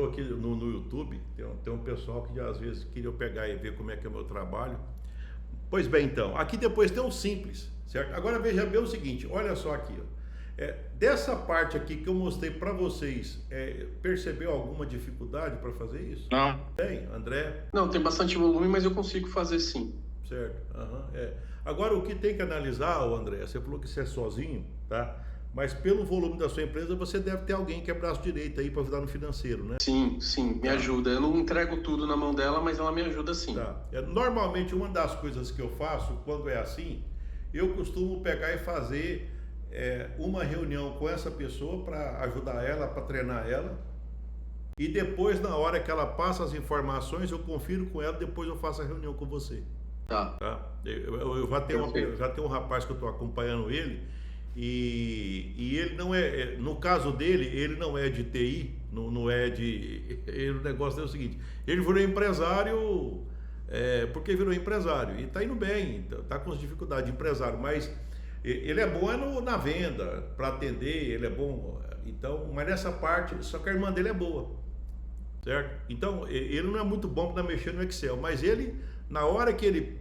estou aqui no YouTube, tem um pessoal que às vezes queria eu pegar e ver como é que é o meu trabalho. Pois bem, então, aqui depois tem um simples, certo? Agora veja bem o seguinte, olha só aqui, ó. Dessa parte aqui que eu mostrei para vocês, percebeu alguma dificuldade para fazer isso? Não. Tem, André? Não, tem bastante volume, mas eu consigo fazer sim. Certo, Agora, o que tem que analisar, ô André, você falou que você é sozinho, tá? Mas pelo volume da sua empresa, você deve ter alguém que é braço direito aí para ajudar no financeiro, né? Sim, me ajuda. Eu não entrego tudo na mão dela, mas ela me ajuda sim. Tá. Normalmente, uma das coisas que eu faço, quando é assim, eu costumo pegar e fazer uma reunião com essa pessoa para ajudar ela, para treinar ela. E depois, na hora que ela passa as informações, eu confiro com ela, depois eu faço a reunião com você. Tá. Eu já tenho um rapaz que eu estou acompanhando ele, e ele não no caso dele, ele não é de TI, não é de. O negócio é o seguinte: ele virou empresário, porque virou empresário e está indo bem, está com as dificuldades de empresário, mas ele é bom na venda, para atender, ele é bom. Então, mas nessa parte, só que a irmã dele é boa, certo? Então, ele não é muito bom para mexer no Excel, mas ele, na hora que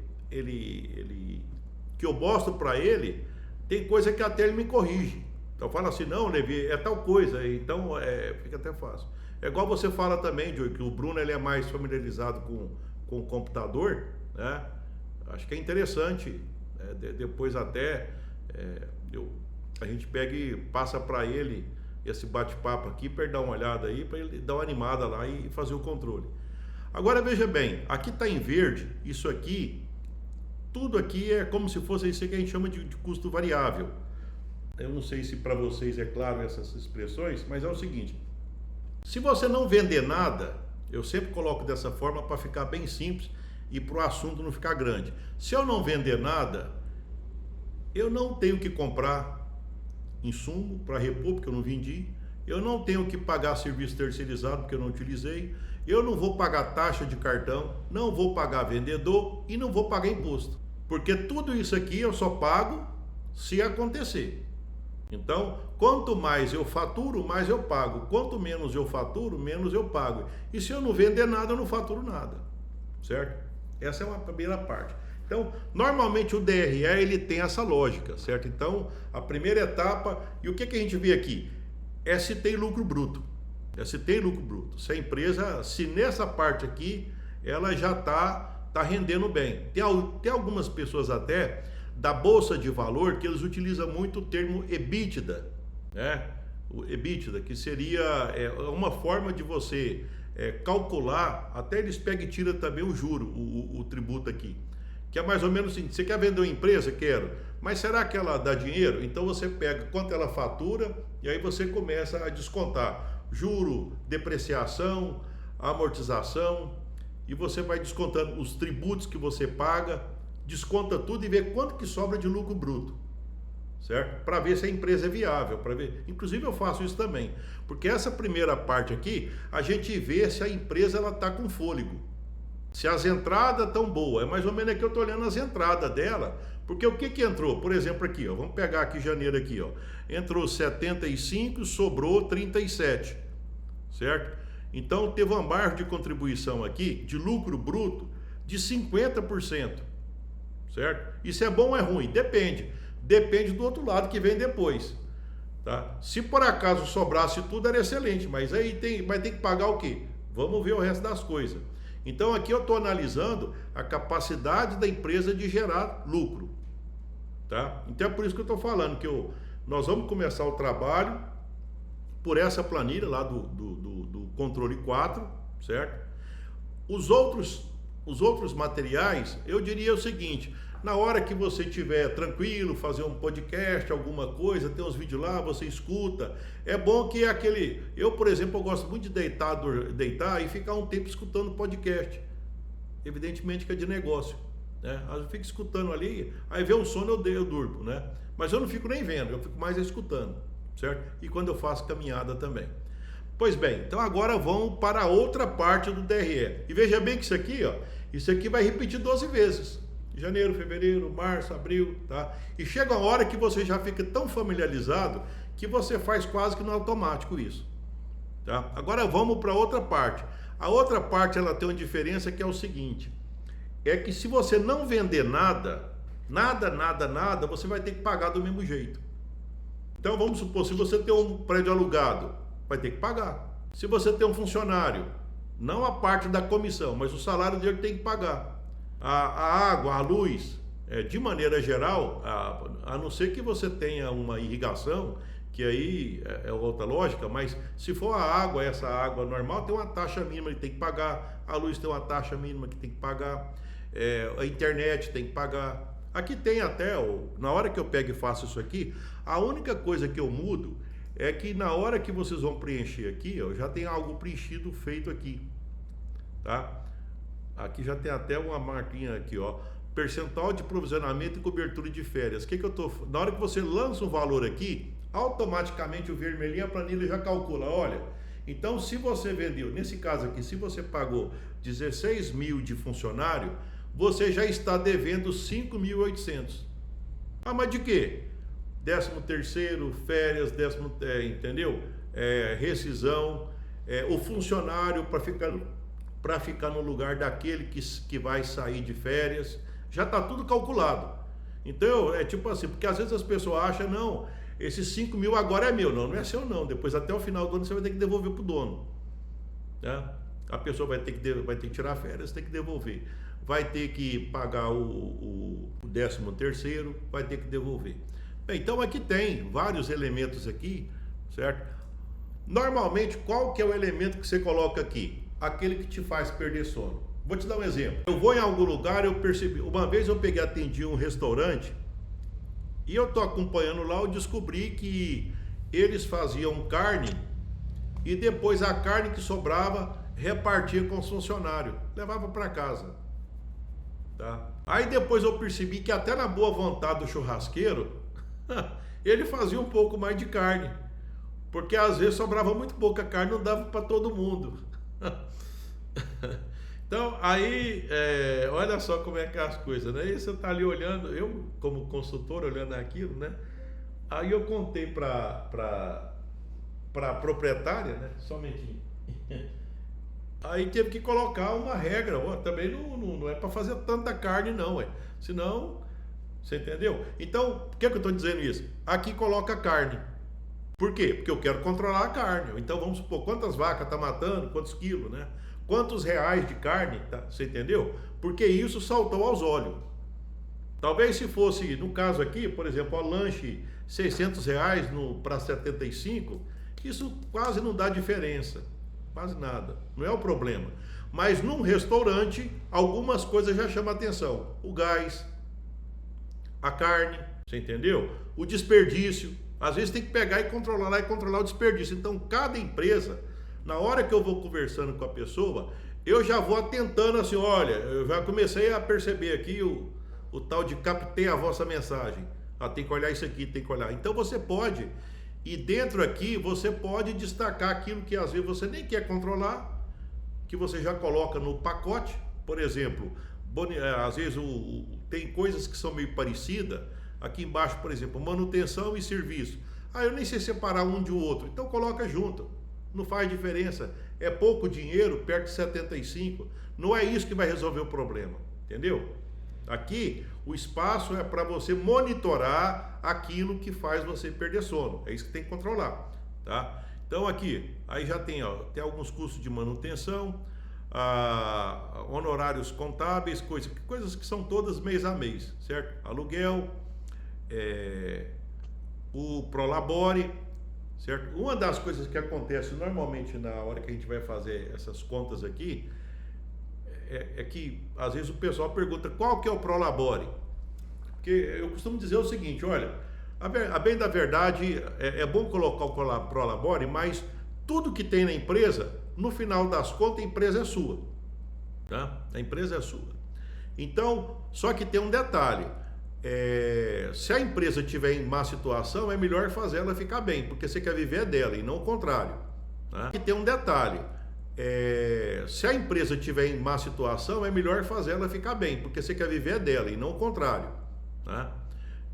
que eu mostro para ele, tem coisa que até ele me corrige. Então fala assim, não, Levi, é tal coisa, então fica até fácil. É igual você fala também, Joey, que o Bruno ele é mais familiarizado com o computador, né? Acho que é interessante, depois até a gente pega e passa para ele esse bate-papo aqui, para ele dar uma olhada aí, para ele dar uma animada lá e fazer o controle. Agora veja bem, aqui está em verde, isso aqui, tudo aqui é como se fosse isso que a gente chama de custo variável. Eu não sei se para vocês é claro essas expressões, mas é o seguinte: se você não vender nada, eu sempre coloco dessa forma para ficar bem simples e para o assunto não ficar grande. Se eu não vender nada, eu não tenho que comprar insumo para repor, porque eu não vendi, eu não tenho que pagar serviço terceirizado, porque eu não utilizei, eu não vou pagar taxa de cartão, não vou pagar vendedor e não vou pagar imposto, porque tudo isso aqui eu só pago se acontecer. Então, quanto mais eu faturo, mais eu pago. Quanto menos eu faturo, menos eu pago. E se eu não vender nada, eu não faturo nada, certo? Essa é uma primeira parte. Então, normalmente o DRE ele tem essa lógica, certo? Então, a primeira etapa, e o que a gente vê aqui? Se tem lucro bruto. Se tem lucro bruto. Se a empresa, se nessa parte aqui, ela já tá rendendo bem. Tem algumas pessoas até da Bolsa de Valor que eles utilizam muito o termo EBITDA, né? O EBITDA, que seria uma forma de você calcular, até eles pegam e tiram também o juro, o tributo aqui. Que é mais ou menos assim, você quer vender uma empresa? Quero. Mas será que ela dá dinheiro? Então você pega quanto ela fatura e aí você começa a descontar juro, depreciação, amortização, e você vai descontando os tributos que você paga, desconta tudo e vê quanto que sobra de lucro bruto, certo? Para ver se a empresa é viável, para ver. Inclusive eu faço isso também, porque essa primeira parte aqui, a gente vê se a empresa ela tá com fôlego. Se as entradas estão boas, é mais ou menos aqui eu estou olhando as entradas dela, porque o que entrou? Por exemplo aqui, ó, vamos pegar aqui janeiro aqui, ó, entrou 75, sobrou 37, certo? Então teve uma margem de contribuição aqui, de lucro bruto, de 50%, certo? Isso é bom ou é ruim? Depende do outro lado que vem depois, tá? Se por acaso sobrasse tudo era excelente, mas aí vai ter que pagar o quê? Vamos ver o resto das coisas. Então aqui eu estou analisando a capacidade da empresa de gerar lucro, tá? Então é por isso que eu estou falando que nós vamos começar o trabalho por essa planilha lá do controle 4, certo? Os outros materiais, eu diria o seguinte: na hora que você estiver tranquilo, fazer um podcast, alguma coisa, tem uns vídeos lá, você escuta. É bom que eu, por exemplo, eu gosto muito de deitar e ficar um tempo escutando podcast. Evidentemente que é de negócio, né? Eu fico escutando ali, aí vê um sono eu durmo, né? Mas eu não fico nem vendo, eu fico mais escutando, certo? E quando eu faço caminhada também. Pois bem, então agora vamos para a outra parte do DRE. E veja bem que isso aqui vai repetir 12 vezes. Janeiro, fevereiro, março, abril, tá? E chega uma hora que você já fica tão familiarizado que você faz quase que no automático isso, Tá? Agora vamos para outra parte. A outra parte ela tem uma diferença que é o seguinte, é que se você não vender nada, nada, você vai ter que pagar do mesmo jeito. Então vamos supor, se você tem um prédio alugado, vai ter que pagar. Se você tem um funcionário, não a parte da comissão, mas o salário dele tem que pagar. A água, a luz, de maneira geral, a não ser que você tenha uma irrigação, que aí é outra lógica, mas se for a água, essa água normal, tem uma taxa mínima que tem que pagar, a luz tem uma taxa mínima que tem que pagar, a internet tem que pagar. Aqui tem até, na hora que eu pego e faço isso aqui, a única coisa que eu mudo é que na hora que vocês vão preencher aqui, ó, já tem algo preenchido feito aqui, tá? Aqui já tem até uma marquinha aqui, ó, percentual de provisionamento e cobertura de férias. Que eu tô, na hora que você lança um valor aqui, automaticamente o vermelhinho, a planilha já calcula, olha, então se você vendeu, nesse caso aqui, se você pagou 16 mil de funcionário, você já está devendo 5.800. Ah, mas de quê? 13º, férias, entendeu? Rescisão, o funcionário para ficar no lugar daquele que vai sair de férias, já está tudo calculado. Então, é tipo assim, porque às vezes as pessoas acham, não, esses 5 mil agora é meu. Não, não é seu não, depois até o final do ano você vai ter que devolver para o dono. Né? A pessoa vai ter que tirar férias, tem que devolver. Vai ter que pagar o 13º, vai ter que devolver. Bem, então aqui tem vários elementos aqui, certo? Normalmente, qual que é o elemento que você coloca aqui? Aquele que te faz perder sono. Vou te dar um exemplo. Eu vou em algum lugar, eu percebi, uma vez eu atendi um restaurante, e eu tô acompanhando lá, eu descobri que eles faziam carne, e depois a carne que sobrava, repartia com os funcionários, levava para casa. Tá? Aí depois eu percebi que até na boa vontade do churrasqueiro, ele fazia um pouco mais de carne, porque às vezes sobrava muito pouca carne, não dava para todo mundo. Então aí, olha só como é que é as coisas, né? E você tá ali olhando, eu como consultor olhando aquilo, né? Aí eu contei para a proprietária, né? Somente. Aí teve que colocar uma regra, também não é para fazer tanta carne não, senão, você entendeu? Então, por que eu estou dizendo isso? Aqui coloca carne. Por quê? Porque eu quero controlar a carne. Então vamos supor, quantas vacas está matando, quantos quilos, né? Quantos reais de carne, tá? Você entendeu? Porque isso saltou aos olhos. Talvez se fosse, no caso aqui, por exemplo, o lanche R$600 para 75, isso quase não dá diferença. Quase nada, não é o problema. Mas num restaurante, algumas coisas já chamam a atenção. O gás, a carne, você entendeu? O desperdício. Às vezes tem que pegar e controlar lá e controlar o desperdício. Então, cada empresa, na hora que eu vou conversando com a pessoa, eu já vou atentando assim, olha, eu já comecei a perceber aqui o tal de captei a vossa mensagem. Tem que olhar isso aqui, tem que olhar. Então você pode... E dentro aqui você pode destacar aquilo que às vezes você nem quer controlar, que você já coloca no pacote. Por exemplo, às vezes tem coisas que são meio parecidas. Aqui embaixo, por exemplo, manutenção e serviço. Eu nem sei separar um de outro, então coloca junto. Não faz diferença. É pouco dinheiro, perto de 75. Não é isso que vai resolver o problema, entendeu? Aqui, o espaço é para você monitorar aquilo que faz você perder sono. É isso que tem que controlar, tá? Então aqui, aí já tem, tem alguns custos de manutenção, honorários contábeis, coisas que são todas mês a mês, certo? Aluguel, o Prolabore, certo? Uma das coisas que acontece normalmente na hora que a gente vai fazer essas contas aqui, é que às vezes o pessoal pergunta qual que é o Prolabore. Porque eu costumo dizer o seguinte, olha, a bem da verdade é bom colocar o Prolabore, mas tudo que tem na empresa, no final das contas, a empresa é sua, tá? A empresa é sua. Então, só que tem um detalhe, se a empresa estiver em má situação, é melhor fazer ela ficar bem, porque você quer viver dela e não o contrário, tá? E tem um detalhe, se a empresa estiver em má situação, é melhor fazer ela ficar bem, porque você quer viver dela e não o contrário, né?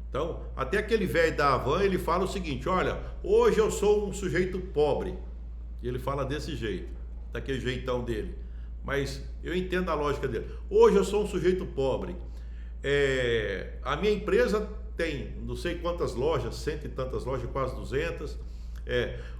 Então, até aquele velho da Havan, ele fala o seguinte, olha, hoje eu sou um sujeito pobre, Ele fala desse jeito, daquele jeitão dele. Mas eu entendo a lógica dele. Hoje eu sou um sujeito pobre. A minha empresa tem não sei quantas lojas, cento e tantas lojas, quase 200.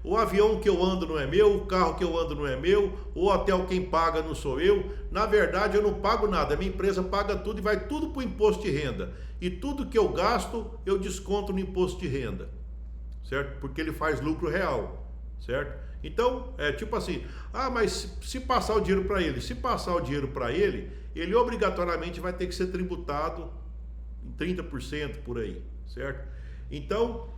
O avião que eu ando não é meu, o carro que eu ando não é meu, o hotel quem paga não sou eu. Na verdade eu não pago nada, a minha empresa paga tudo e vai tudo para o imposto de renda. E tudo que eu gasto eu desconto no imposto de renda, certo? Porque ele faz lucro real, certo? Então, tipo assim, mas se passar o dinheiro para ele, ele obrigatoriamente vai ter que ser tributado em 30% por aí, certo? Então,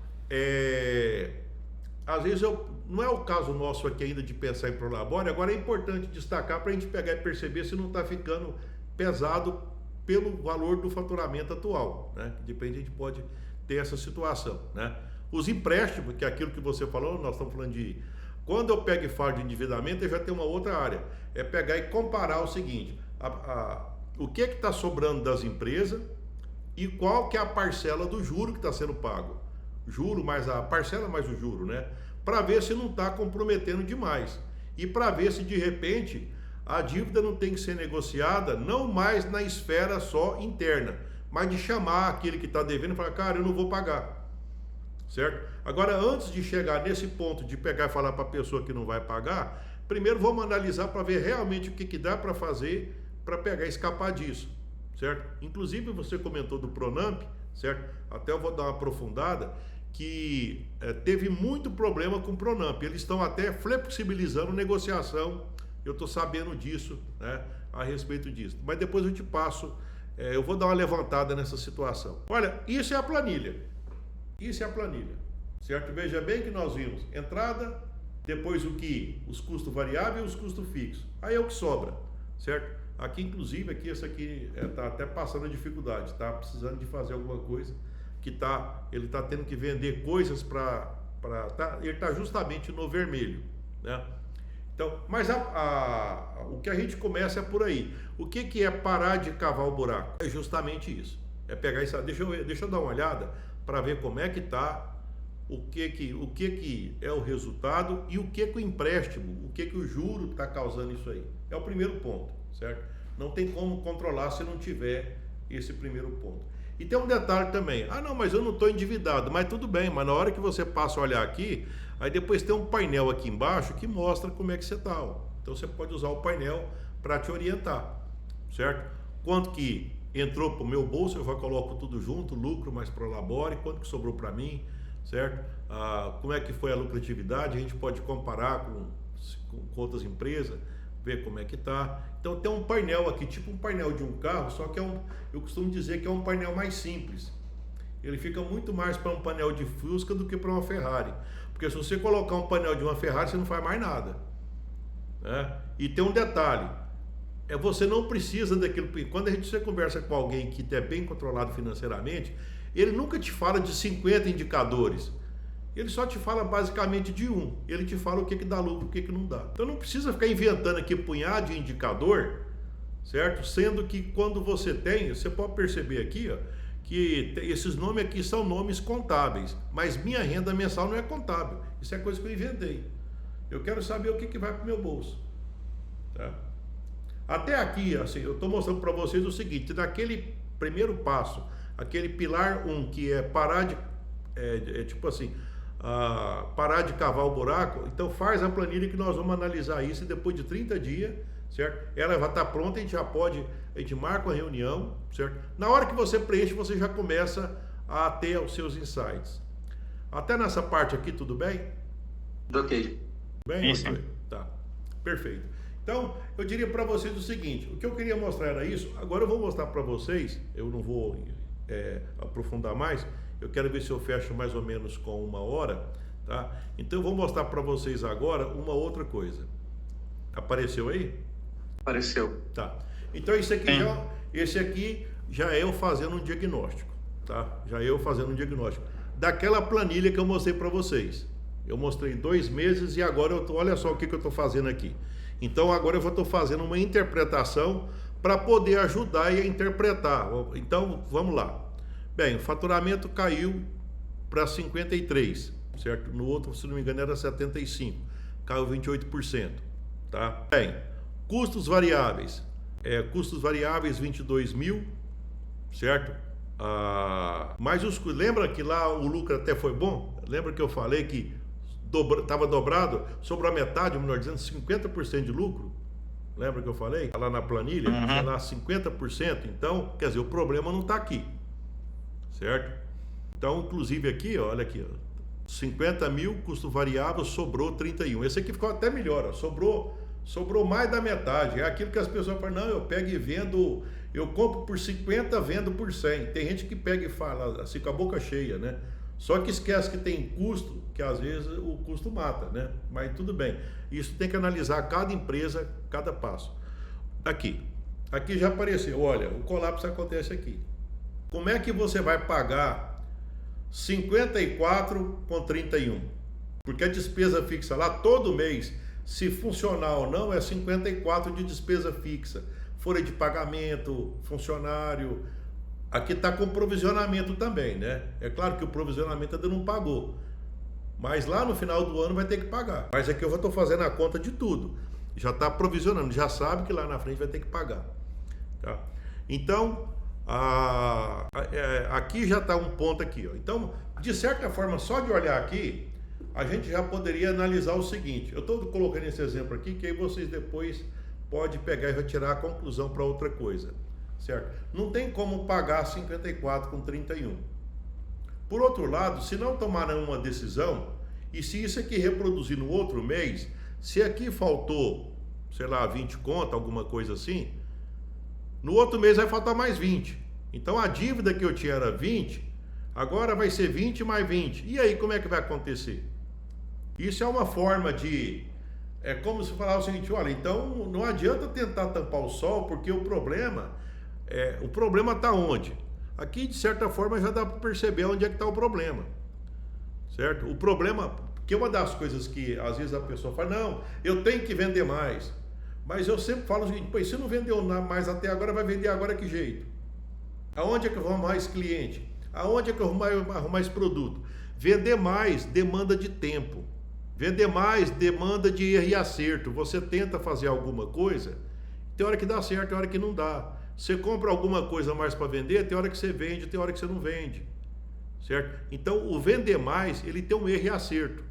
às vezes não é o caso nosso aqui ainda de pensar em Prolabore. Agora é importante destacar para a gente pegar e perceber se não está ficando pesado pelo valor do faturamento atual, né? De repente a gente pode ter essa situação, né? Os empréstimos, que é aquilo que você falou, nós estamos falando de... Quando eu pego e falo de endividamento, eu já tenho uma outra área. É pegar e comparar o seguinte, o que está sobrando das empresas e qual que é a parcela do juro que está sendo pago. Juro mais a parcela mais o juro, né? Para ver se não está comprometendo demais. E para ver se de repente a dívida não tem que ser negociada, não mais na esfera só interna, mas de chamar aquele que está devendo e falar, cara, eu não vou pagar. Certo? Agora, antes de chegar nesse ponto de pegar e falar para a pessoa que não vai pagar, primeiro vamos analisar para ver realmente o que dá para fazer para pegar e escapar disso, certo? Inclusive você comentou do Pronamp, certo? Até eu vou dar uma aprofundada, que teve muito problema com o Pronamp. Eles estão até flexibilizando negociação, eu estou sabendo disso, né? A respeito disso. Mas depois eu te passo, eu vou dar uma levantada nessa situação. Olha, isso é a planilha. Isso é a planilha, certo? Veja bem que nós vimos entrada, depois os custos variáveis e os custos fixos. Aí é o que sobra, certo? Aqui, inclusive, esse aqui está até passando dificuldade, está precisando de fazer alguma coisa, ele está tendo que vender coisas ele está justamente no vermelho, né? Então, mas o que a gente começa é por aí. O que é parar de cavar o buraco? É justamente isso. É pegar isso. Deixa eu dar uma olhada para ver como é que está, o que é o resultado e o que o empréstimo, o que o juro está causando isso aí. É o primeiro ponto, certo? Não tem como controlar se não tiver esse primeiro ponto. E tem um detalhe também, não, mas eu não estou endividado, mas tudo bem, mas na hora que você passa a olhar aqui, aí depois tem um painel aqui embaixo que mostra como é que você está. Então você pode usar o painel para te orientar, certo? Quanto que entrou para o meu bolso, eu já coloco tudo junto, lucro mais Prolabore, quanto que sobrou para mim, certo? Como é que foi a lucratividade, a gente pode comparar com outras empresas, ver como é que está. Então tem um painel aqui, tipo um painel de um carro, só que eu costumo dizer que é um painel mais simples. Ele fica muito mais para um painel de Fusca do que para uma Ferrari. Porque se você colocar um painel de uma Ferrari, você não faz mais nada, né? E tem um detalhe, você não precisa daquilo. Quando você conversa com alguém que é bem controlado financeiramente, ele nunca te fala de 50 indicadores. Ele só te fala basicamente de um. Ele te fala o que dá lucro, o que não dá. Então não precisa ficar inventando aqui punhado de indicador, certo? Sendo que quando você pode perceber aqui, que esses nomes aqui são nomes contábeis, mas minha renda mensal não é contábil. Isso é coisa que eu inventei. Eu quero saber o que vai para o meu bolso, tá? Até aqui, assim, eu estou mostrando para vocês o seguinte, naquele primeiro passo, aquele pilar 1, que é parar de, tipo assim, parar de cavar o buraco, então faz a planilha que nós vamos analisar isso e depois de 30 dias, certo? Ela vai estar pronta, a gente marca uma reunião, certo? Na hora que você preenche, você já começa a ter os seus insights. Até nessa parte aqui, tudo bem? Ok. Bem? Tá, perfeito. Então, eu diria para vocês o seguinte, o que eu queria mostrar era isso, agora eu vou mostrar para vocês, eu não vou aprofundar mais, eu quero ver se eu fecho mais ou menos com 1 hora, tá? Então eu vou mostrar para vocês agora uma outra coisa. Apareceu aí? Apareceu. Tá. Então esse aqui já é eu fazendo um diagnóstico, tá? Já é eu fazendo um diagnóstico daquela planilha que eu mostrei para vocês. Eu mostrei 2 meses e agora olha só o que eu estou fazendo aqui. Então agora eu estou fazendo uma interpretação para poder ajudar e a interpretar. Então vamos lá. Bem, o faturamento caiu para 53, certo? No outro, se não me engano, era 75. caiu 28%, tá? Bem, custos variáveis, custos variáveis 22 mil, certo? Mas lembra que lá o lucro até foi bom? Lembra que eu falei que estava dobrado, sobrou a metade, melhor dizendo, 50% de lucro? Lembra que eu falei? Lá na planilha, tinha lá 50%. Então, quer dizer, o problema não está aqui, certo? Então, inclusive aqui, ó, olha aqui, ó, 50 mil, custo variável, sobrou 31. Esse aqui ficou até melhor, ó, sobrou mais da metade. É aquilo que as pessoas falam, não, eu pego e vendo, eu compro por 50, vendo por 100. Tem gente que pega e fala assim com a boca cheia, né? Só que esquece que tem custo, que às vezes o custo mata, né? Mas tudo bem. Isso tem que analisar cada empresa, cada passo. Aqui já apareceu, olha, o colapso acontece aqui. Como é que você vai pagar 54 com 31? Porque a despesa fixa lá todo mês, se funcionar ou não, é 54 de despesa fixa. Folha de pagamento, funcionário. Aqui está com provisionamento também, né? É claro que o provisionamento ainda não pagou. Mas lá no final do ano vai ter que pagar. Mas aqui eu já estou fazendo a conta de tudo. Já está provisionando, já sabe que lá na frente vai ter que pagar. Tá? Então, aqui já está um ponto aqui. Ó. Então, de certa forma, só de olhar aqui, a gente já poderia analisar o seguinte. Eu estou colocando esse exemplo aqui, que aí vocês depois podem pegar e retirar a conclusão para outra coisa. Certo? Não tem como pagar 54 com 31. Por outro lado, se não tomarem uma decisão, e se isso aqui reproduzir no outro mês, se aqui faltou, sei lá, 20 conto, alguma coisa assim, no outro mês vai faltar mais 20. Então a dívida que eu tinha era 20, agora vai ser 20 mais 20. E aí como é que vai acontecer? Isso é uma forma de... É como se falar o seguinte, olha, então não adianta tentar tampar o sol, porque o problema está onde? Aqui, de certa forma, já dá para perceber onde é que está o problema. Certo? O problema, que é uma das coisas que às vezes a pessoa fala, não, eu tenho que vender mais. Mas eu sempre falo o seguinte, pois se não vendeu mais até agora, vai vender agora que jeito? Aonde é que eu vou arrumar esse cliente? Aonde é que eu vou arrumar esse produto? Vender mais demanda de tempo. Vender mais demanda de erro e acerto. Você tenta fazer alguma coisa, tem hora que dá certo, tem hora que não dá. Você compra alguma coisa mais para vender, tem hora que você vende, tem hora que você não vende, certo? Então, o vender mais, ele tem um erro e acerto,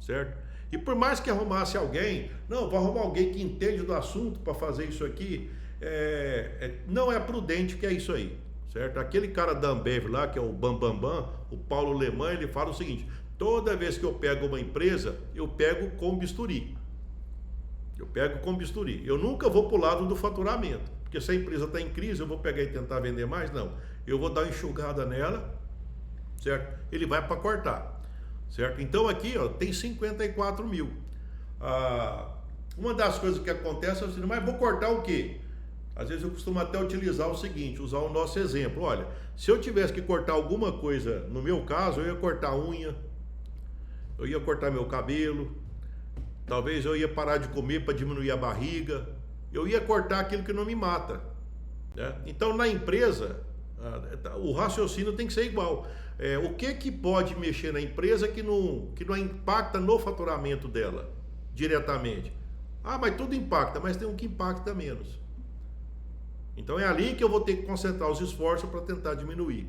certo? E por mais que arrumasse alguém, não, vou arrumar alguém que entende do assunto para fazer isso aqui, não é prudente que é isso aí, certo? Aquele cara da Ambev lá, que é o Bambambam, o Paulo Leman, ele fala o seguinte, toda vez que eu pego uma empresa, eu pego com bisturi. Eu nunca vou para o lado do faturamento. Porque se a empresa está em crise, eu vou pegar e tentar vender mais? Não. Eu vou dar uma enxugada nela, certo? Ele vai para cortar, certo? Então aqui, ó, tem 54 mil. Uma das coisas que acontece é assim, mas vou cortar o quê? Às vezes eu costumo até utilizar o seguinte, usar o nosso exemplo. Olha, se eu tivesse que cortar alguma coisa, no meu caso, eu ia cortar a unha, eu ia cortar meu cabelo, talvez eu ia parar de comer para diminuir a barriga, eu ia cortar aquilo que não me mata, né? Então na empresa o raciocínio tem que ser igual. O que pode mexer na empresa que não impacta no faturamento dela diretamente? Mas tudo impacta, mas tem um que impacta menos. Então é ali que eu vou ter que concentrar os esforços para tentar diminuir,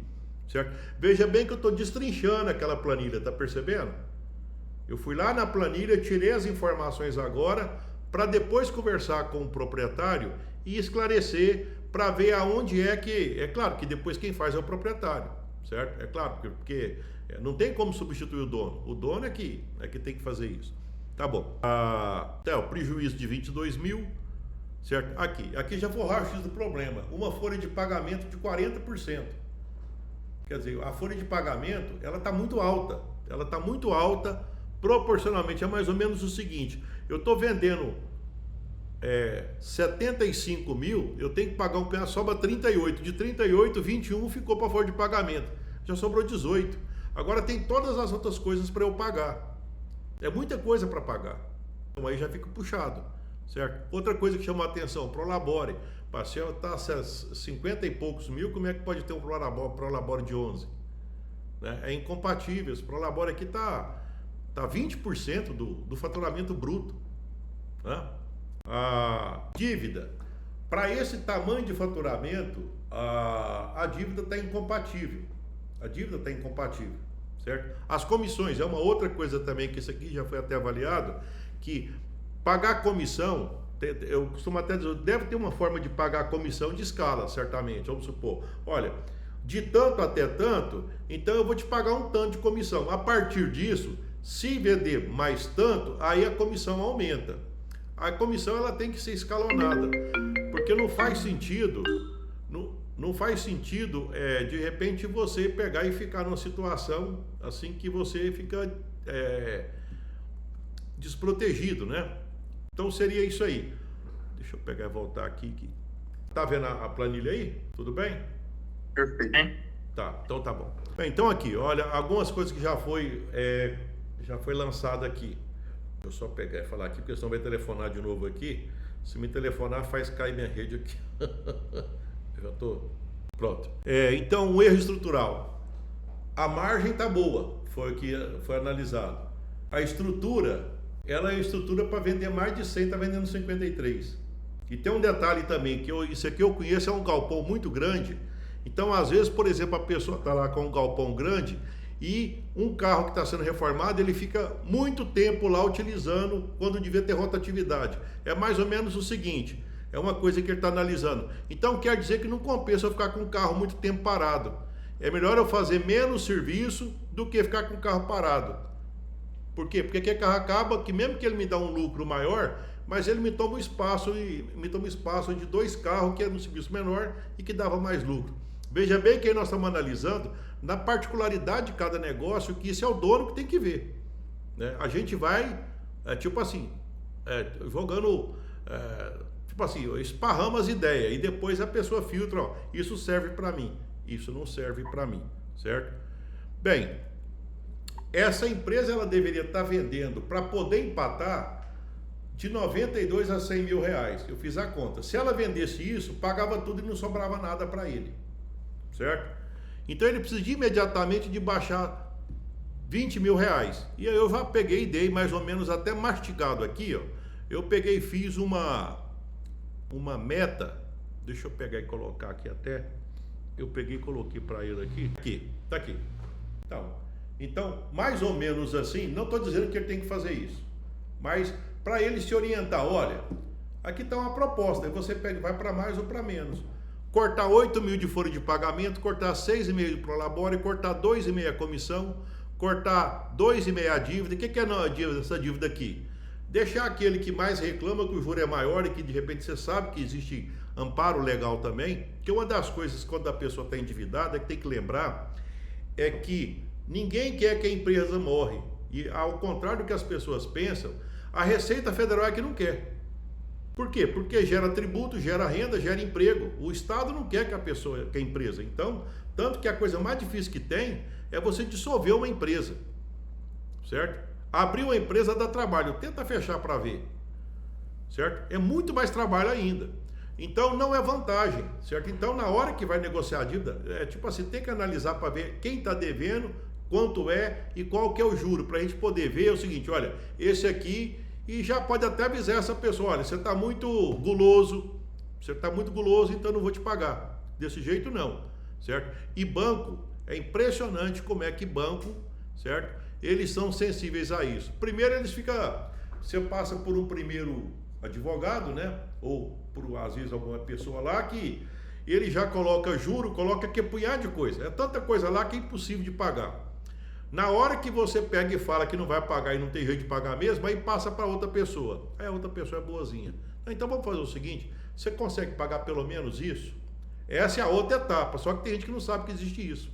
certo? Veja bem que eu estou destrinchando aquela planilha, tá percebendo? Eu fui lá na planilha, tirei as informações agora para depois conversar com o proprietário e esclarecer para ver aonde é que... É claro que depois quem faz é o proprietário, certo? É claro, porque não tem como substituir o dono. O dono é que tem que fazer isso. Tá bom. O prejuízo de 22 mil, certo? Aqui já foi o raio-x do problema. Uma folha de pagamento de 40%. Quer dizer, a folha de pagamento, ela está muito alta. Ela está muito alta, proporcionalmente. É mais ou menos o seguinte... Eu estou vendendo 75 mil, eu tenho que pagar um pedaço, sobra 38. De 38, 21 ficou para folha de pagamento. Já sobrou 18. Agora tem todas as outras coisas para eu pagar. É muita coisa para pagar. Então aí já fica puxado, certo? Outra coisa que chamou a atenção, Prolabore. Parcel está 50 e poucos mil, como é que pode ter um Prolabore de 11? Né? É incompatível. Esse Prolabore aqui está Tá 20% do faturamento bruto. Né? A dívida. Para esse tamanho de faturamento, a dívida está incompatível. A dívida está incompatível, certo? As comissões é uma outra coisa também, que isso aqui já foi até avaliado, que pagar comissão, eu costumo até dizer, deve ter uma forma de pagar comissão de escala, certamente. Vamos supor, olha, de tanto até tanto, então eu vou te pagar um tanto de comissão. A partir disso, se vender mais tanto, aí a comissão aumenta. A comissão ela tem que ser escalonada, porque não faz sentido, não faz sentido de repente você pegar e ficar numa situação assim que você fica desprotegido, né? Então seria isso aí. Deixa eu pegar e voltar aqui. Tá vendo a planilha aí? Tudo bem? Perfeito. Tá, então tá bom. Bem, então aqui, olha, algumas coisas que já foi lançada aqui. Deixa eu só pegar e falar aqui, porque senão vai telefonar de novo aqui. Se me telefonar, faz cair minha rede aqui. Eu já tô pronto. Então, o erro estrutural. A margem tá boa, foi o que foi analisado. A estrutura, ela é estrutura para vender mais de 100, tá vendendo 53. E tem um detalhe também, que isso aqui eu conheço, é um galpão muito grande. Então, às vezes, por exemplo, a pessoa está lá com um galpão grande e um carro que está sendo reformado, ele fica muito tempo lá utilizando quando devia ter rotatividade. É mais ou menos o seguinte, é uma coisa que ele está analisando. Então, quer dizer que não compensa eu ficar com o carro muito tempo parado. É melhor eu fazer menos serviço do que ficar com o carro parado. Por quê? Porque aquele carro acaba que mesmo que ele me dá um lucro maior, mas ele me toma um espaço de 2 carros que era um serviço menor e que dava mais lucro. Veja bem que aí nós estamos analisando na particularidade de cada negócio, que isso é o dono que tem que ver, né? A gente vai, jogando, esparrama as ideias e depois a pessoa filtra, ó, isso serve para mim, isso não serve para mim, certo? Bem, essa empresa ela deveria estar vendendo para poder empatar de 92 a 100 mil reais. Eu fiz a conta. Se ela vendesse isso, pagava tudo e não sobrava nada para ele. Certo? Então ele precisa imediatamente de baixar 20 mil reais. E aí eu já peguei e dei mais ou menos até mastigado aqui, ó. Eu peguei e fiz uma meta. Deixa eu pegar e colocar aqui até. Eu peguei e coloquei para ele aqui. Aqui, tá aqui. Então, mais ou menos assim, não estou dizendo que ele tem que fazer isso, mas para ele se orientar, olha, aqui está uma proposta, aí você pega, vai para mais ou para menos. Cortar 8 mil de folha de pagamento, cortar 6,5 de prolabore, cortar 2,5 a comissão, cortar 2,5 a dívida. O que é essa dívida aqui? Deixar aquele que mais reclama que o juro é maior e que de repente você sabe que existe amparo legal também, que uma das coisas quando a pessoa está endividada é que tem que lembrar é que ninguém quer que a empresa morre. E ao contrário do que as pessoas pensam, a Receita Federal é que não quer. Por quê? Porque gera tributo, gera renda, gera emprego. O Estado não quer que a empresa. Então, tanto que a coisa mais difícil que tem é você dissolver uma empresa. Certo? Abrir uma empresa dá trabalho. Tenta fechar para ver. Certo? É muito mais trabalho ainda. Então, não é vantagem. Certo? Então, na hora que vai negociar a dívida, tem que analisar para ver quem está devendo, quanto é e qual que é o juro. Para a gente poder ver o seguinte, olha, esse aqui... E já pode até avisar essa pessoa, olha, você está muito guloso, então não vou te pagar. Desse jeito não, certo? E banco, é impressionante como é que banco, certo? Eles são sensíveis a isso. Primeiro você passa por um primeiro advogado, né? Ou por, às vezes, alguma pessoa lá que ele já coloca juro, coloca que punhado de coisa. É tanta coisa lá que é impossível de pagar. Na hora que você pega e fala que não vai pagar e não tem jeito de pagar mesmo, aí passa para outra pessoa. Aí a outra pessoa é boazinha. Então vamos fazer o seguinte, você consegue pagar pelo menos isso? Essa é a outra etapa, só que tem gente que não sabe que existe isso,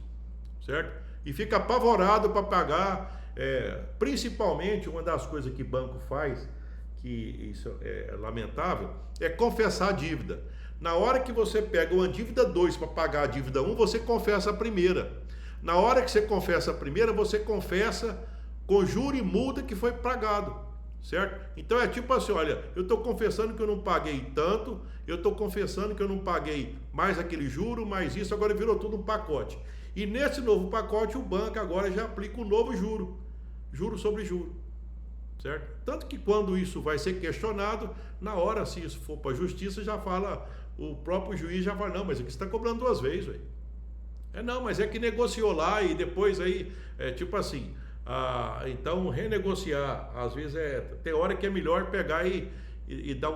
certo? E fica apavorado para pagar, principalmente uma das coisas que banco faz, que isso é lamentável, é confessar a dívida. Na hora que você pega uma dívida 2 para pagar a dívida 1, você confessa a primeira. Na hora que você confessa a primeira, você confessa com juro e multa que foi pagado, certo? Então é tipo assim, olha, eu estou confessando que eu não paguei tanto, eu estou confessando que eu não paguei mais aquele juro, mais isso, agora virou tudo um pacote. E nesse novo pacote, o banco agora já aplica um novo juro, juro sobre juro, certo? Tanto que quando isso vai ser questionado, na hora, se isso for para a justiça, já fala, o próprio juiz já fala, não, mas aqui você está cobrando 2 vezes, velho. Não, mas é que negociou lá e depois aí, tipo assim, então renegociar, às vezes tem hora que é melhor pegar e dar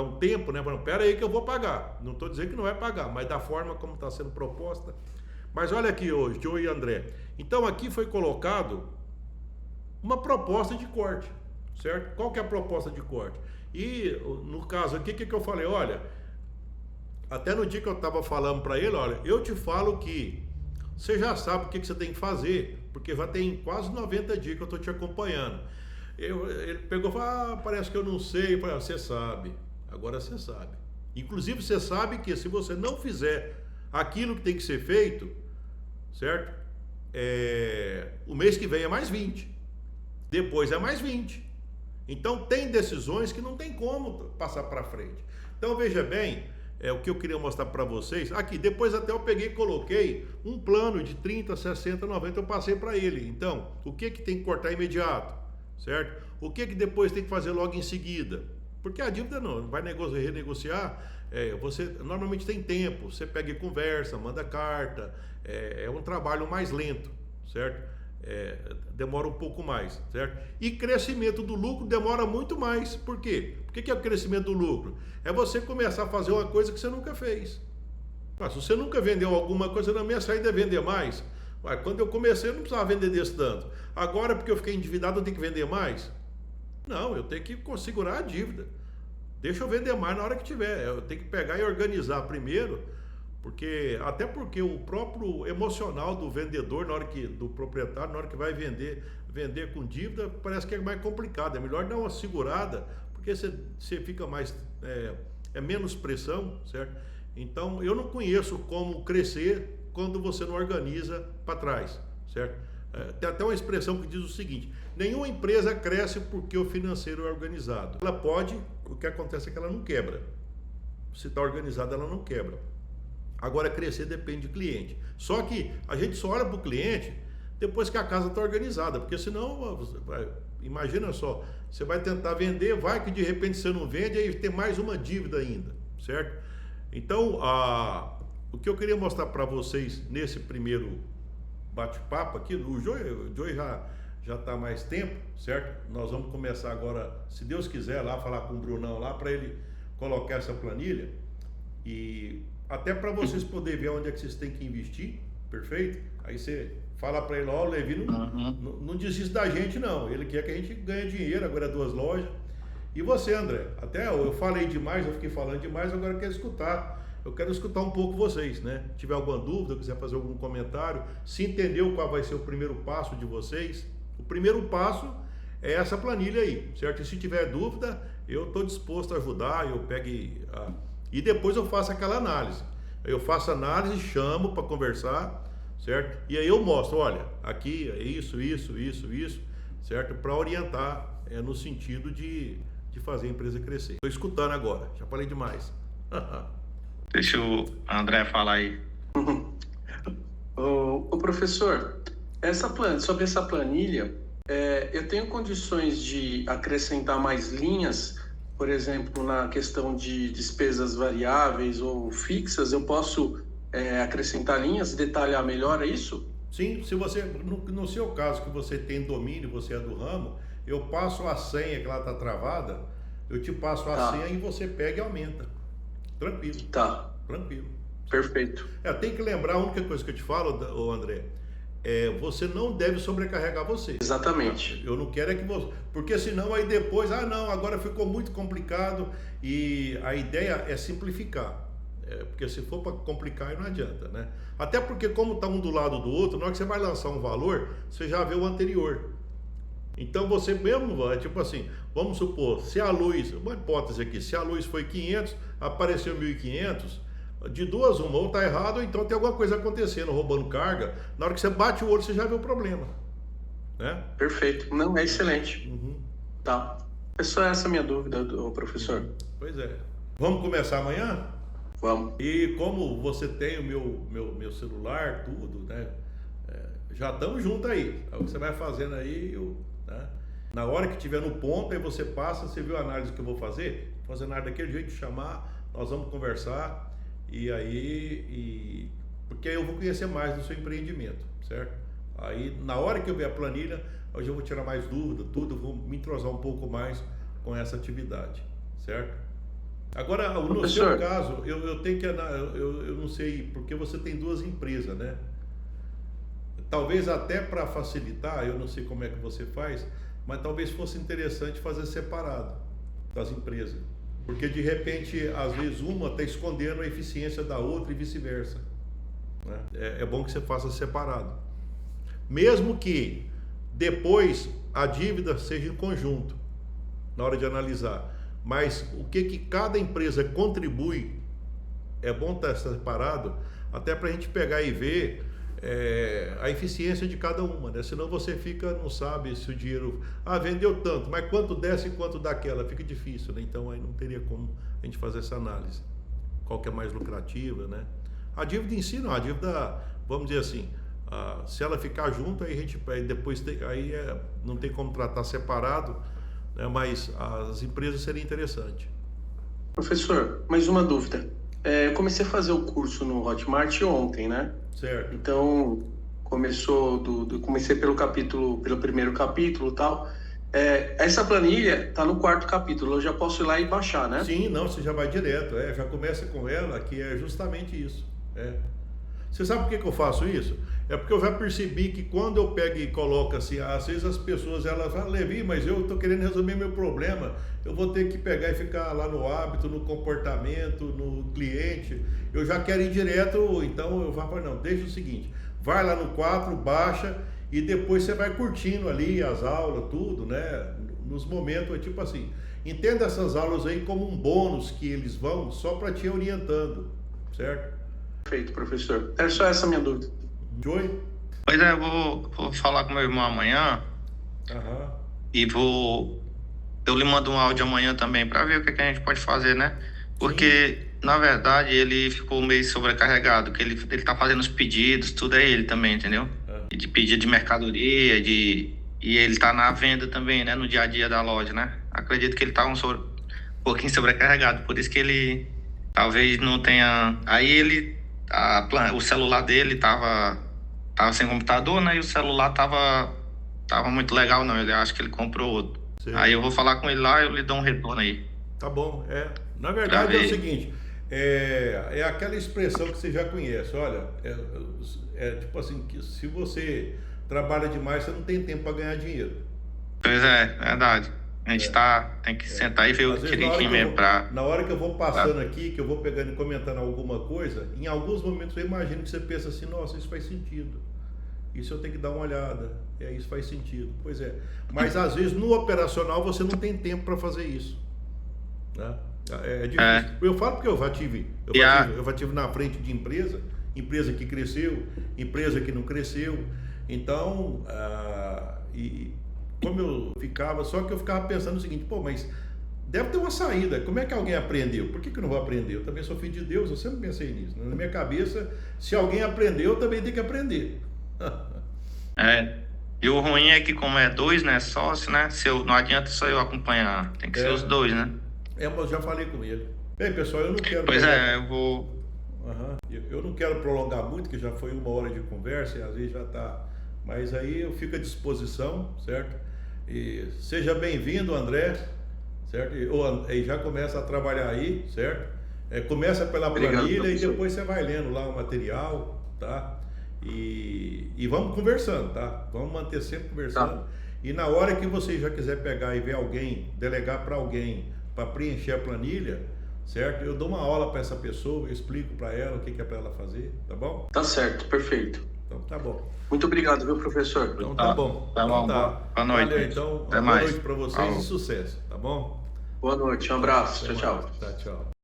um tempo, né? Pera aí que eu vou pagar. Não estou dizendo que não vai pagar, mas da forma como está sendo proposta. Mas olha aqui hoje, Joe e André. Então aqui foi colocado uma proposta de corte, certo? Qual que é a proposta de corte? E no caso aqui, o que eu falei? Olha, até no dia que eu estava falando para ele, olha, eu te falo que você já sabe o que você tem que fazer, porque já tem quase 90 dias que eu estou te acompanhando. Ele pegou e falou, parece que eu não sei. Eu falei, você sabe, agora você sabe. Inclusive você sabe que se você não fizer aquilo que tem que ser feito, certo? O mês que vem é mais 20, depois é mais 20. Então tem decisões que não tem como passar para frente. Então veja bem, o que eu queria mostrar para vocês, aqui, depois até eu peguei e coloquei um plano de 30, 60, 90, eu passei para ele. Então, o que tem que cortar imediato, certo? O que depois tem que fazer logo em seguida? Porque a dívida não vai renegociar, você normalmente tem tempo, você pega e conversa, manda carta, é um trabalho mais lento, certo? Demora um pouco mais, certo? E crescimento do lucro demora muito mais. Por quê? Por que é o crescimento do lucro? É você começar a fazer uma coisa que você nunca fez. Se você nunca vendeu alguma coisa, na minha saída é vender mais. Quando eu comecei eu não precisava vender desse tanto. Agora, porque eu fiquei endividado, eu tenho que vender mais? Não, eu tenho que segurar a dívida. Deixa eu vender mais na hora que tiver. Eu tenho que pegar e organizar primeiro, até porque o próprio emocional do vendedor, do proprietário, na hora que vai vender com dívida, parece que é mais complicado. É melhor dar uma segurada, porque você fica mais, menos pressão, certo? Então, eu não conheço como crescer quando você não organiza para trás, certo? Tem até uma expressão que diz o seguinte: nenhuma empresa cresce porque o financeiro é organizado. Ela pode, o que acontece é que ela não quebra. Se está organizada, ela não quebra. Agora, crescer depende do cliente. Só que a gente só olha para o cliente depois que a casa está organizada, porque senão, imagina só, você vai tentar vender, vai que de repente você não vende, aí tem mais uma dívida ainda, certo? Então, o que eu queria mostrar para vocês nesse primeiro bate-papo aqui, o Joey já está há mais tempo, certo? Nós vamos começar agora, se Deus quiser, lá falar com o Brunão lá para ele colocar essa planilha e até para vocês poderem ver onde é que vocês têm que investir, perfeito? Aí você fala para ele, o Levi não desiste da gente não, ele quer que a gente ganhe dinheiro, agora é 2 lojas. E você, André? Até eu falei demais, eu fiquei falando demais, agora eu quero escutar um pouco vocês, né? Se tiver alguma dúvida, quiser fazer algum comentário, se entendeu qual vai ser o primeiro passo de vocês, o primeiro passo é essa planilha aí, certo? E se tiver dúvida, eu estou disposto a ajudar, eu pego e depois eu faço aquela análise. Eu faço análise, chamo para conversar, certo? E aí eu mostro, olha, aqui é isso, certo? Para orientar no sentido de fazer a empresa crescer. Estou escutando agora, já falei demais. Deixa o André falar aí. Ô professor, sobre essa planilha, eu tenho condições de acrescentar mais linhas, por exemplo, na questão de despesas variáveis ou fixas, eu posso acrescentar linhas, detalhar melhor isso? Sim, se você, no seu caso que você tem domínio, você é do ramo, eu passo a senha que ela está travada, eu te passo a senha e você pega e aumenta. Tranquilo. Tá. Tranquilo. Perfeito. Tem que lembrar, a única coisa que eu te falo, André, você não deve sobrecarregar você. Exatamente. Eu não quero que você... Porque senão aí depois, não, agora ficou muito complicado e a ideia é simplificar. Porque se for para complicar aí não adianta, né? Até porque como está um do lado do outro, na hora que você vai lançar um valor, você já vê o anterior. Então você mesmo, tipo assim, vamos supor, se a luz, uma hipótese aqui, se a luz foi 500, apareceu 1.500, de duas uma, ou está errado, ou então tem alguma coisa acontecendo, roubando carga, na hora que você bate o olho, você já vê o problema, né? Perfeito, não, é excelente. Uhum. Tá, é só essa minha dúvida, professor. Pois é. Vamos começar amanhã? Vamos. E como você tem o meu celular, tudo, né? Já estamos juntos aí. O que você vai fazendo aí, né? Na hora que estiver no ponto, aí você passa, você viu a análise que eu vou fazer? Fazer análise daquele jeito, chamar, nós vamos conversar porque aí eu vou conhecer mais do seu empreendimento, certo? Aí na hora que eu ver a planilha, hoje eu vou tirar mais dúvida, tudo, vou me entrosar um pouco mais com essa atividade, certo? Agora, no seu caso, eu tenho que, eu não sei, porque você tem duas empresas, né? Talvez até para facilitar, eu não sei como é que você faz, mas talvez fosse interessante fazer separado das empresas. Porque de repente, às vezes uma está escondendo a eficiência da outra e vice-versa, né? É bom que você faça separado. Mesmo que depois a dívida seja em conjunto, na hora de analisar. Mas o que cada empresa contribui, é bom estar separado, até para a gente pegar e ver a eficiência de cada uma, né? Senão você não sabe se o dinheiro, vendeu tanto, mas quanto desce e quanto daquela, fica difícil, né? Então aí não teria como a gente fazer essa análise, qual que é mais lucrativa, né? A dívida em si não, a dívida, vamos dizer assim, se ela ficar junto, aí a gente depois não tem como tratar separado, né? Mas as empresas seria interessante. Professor, mais uma dúvida. Eu comecei a fazer o curso no Hotmart ontem, né? Certo. Então, comecei pelo primeiro capítulo e tal. Essa planilha está no 4º capítulo, eu já posso ir lá e baixar, né? Sim, não, você já vai direto, já começa com ela, que é justamente isso. Você sabe por que eu faço isso? É porque eu já percebi que quando eu pego e coloco assim, às vezes as pessoas elas falam, Levi, mas eu estou querendo resolver meu problema, eu vou ter que pegar e ficar lá no hábito, no comportamento, no cliente, eu já quero ir direto, então eu falo, não, deixa o seguinte, vai lá no 4, baixa e depois você vai curtindo ali as aulas, tudo, né? Nos momentos, tipo assim, entenda essas aulas aí como um bônus que eles vão só para te orientando, certo? Perfeito, professor. Era só essa a minha dúvida. Joey? Pois é, eu vou falar com meu irmão amanhã. E eu lhe mando um áudio amanhã também para ver o que a gente pode fazer, né? Porque, na verdade, ele ficou meio sobrecarregado, que ele tá fazendo os pedidos, tudo é ele também, entendeu? De pedido de mercadoria, e ele tá na venda também, né? No dia a dia da loja, né? Acredito que ele tá um pouquinho sobrecarregado, por isso que ele talvez não tenha... Aí o celular dele tava sem computador, né? E o celular tava muito legal, não. Ele acho que ele comprou outro. Sim. Aí eu vou falar com ele lá e eu lhe dou um retorno aí. Tá bom, Na verdade é o seguinte, é aquela expressão que você já conhece, olha, tipo assim, que se você trabalha demais, você não tem tempo para ganhar dinheiro. Pois é, verdade. A gente tem que sentar e ver o direitinho mesmo na hora que eu vou passando aqui, que eu vou pegando e comentando alguma coisa, em alguns momentos eu imagino que você pensa assim, nossa, isso faz sentido. Isso eu tenho que dar uma olhada. Isso faz sentido. Pois é. Mas às vezes no operacional você não tem tempo para fazer isso, né? É difícil. Eu falo porque eu já tive na frente de empresa que cresceu, empresa que não cresceu. Então, como eu ficava, só que eu ficava pensando o seguinte, mas deve ter uma saída. Como é que alguém aprendeu? Por que eu não vou aprender? Eu também sou filho de Deus, eu sempre pensei nisso. Na minha cabeça, se alguém aprendeu, eu também tenho que aprender. E o ruim é que como é 2, né, sócio, né, não adianta só eu acompanhar, tem que ser os 2, né? Mas eu já falei com ele. Bem, pessoal, eu não quero... eu vou... Eu não quero prolongar muito, que já foi 1 hora de conversa e às vezes já está... Mas aí eu fico à disposição, certo? E seja bem-vindo, André, certo? E já começa a trabalhar aí, certo? Começa pela planilha e depois você vai lendo lá o material, tá? E vamos conversando, tá? Vamos manter sempre conversando. Tá. E na hora que você já quiser pegar e ver alguém, delegar para alguém para preencher a planilha, certo? Eu dou uma aula para essa pessoa, eu explico para ela o que é para ela fazer, tá bom? Tá certo, perfeito. Então tá bom. Muito obrigado, viu, professor? Então tá bom. Tá bom. Boa noite. Valeu, então, boa noite para vocês e sucesso, tá bom? Boa noite, um abraço. Tchau. Tchau.